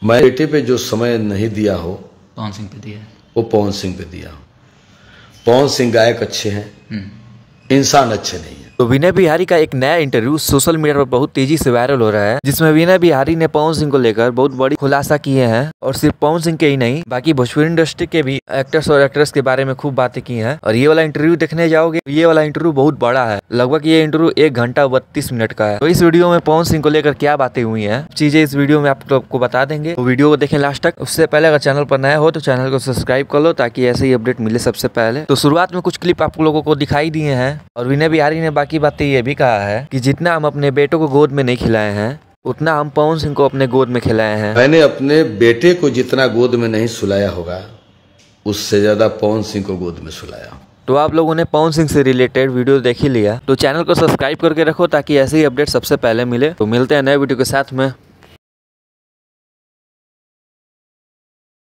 मैं बेटे पे जो समय नहीं दिया हो पवन सिंह पे दिया है। वो पवन सिंह पे दिया। पवन सिंह गायक अच्छे हैं, इंसान अच्छे नहीं है। तो विनय बिहारी का एक नया इंटरव्यू सोशल मीडिया पर बहुत तेजी से वायरल हो रहा है, जिसमें विनय बिहारी ने पवन सिंह को लेकर बहुत बड़ी खुलासा किए हैं और सिर्फ पवन सिंह के ही नहीं बाकी भोजपुरी इंडस्ट्री के भी एक्टर्स और एक्ट्रेस के बारे में खूब बातें की हैं। और ये वाला इंटरव्यू देखने जाओगे, ये वाला इंटरव्यू बहुत बड़ा है, लगभग ये इंटरव्यू 1 घंटा 32 मिनट का है। तो इस वीडियो में पवन सिंह को लेकर क्या बातें हुई है, चीजें इस वीडियो में आपको बता देंगे। तो वीडियो को देखें लास्ट तक। उससे पहले अगर चैनल पर नया हो तो चैनल को सब्सक्राइब कर लो ताकि ऐसे ही अपडेट मिले सबसे पहले। तो शुरुआत में कुछ क्लिप आप लोगों को दिखाई दिए हैं और विनय बिहारी ने बाकी बातें ये भी कहा है कि जितना हम अपने बेटों को गोद में नहीं खिलाए हैं उतना हम पवन सिंह को अपने गोद में खिलाए हैं। मैंने अपने बेटे को जितना गोद में नहीं सुलाया होगा उससे ज्यादा पवन सिंह को गोद में सुलाया। तो आप लोगों ने पवन सिंह से रिलेटेड वीडियो देख ही लिया, तो चैनल को सब्सक्राइब करके रखो ताकि ऐसे ही अपडेट सबसे पहले मिले। तो मिलते हैं नए वीडियो के साथ में।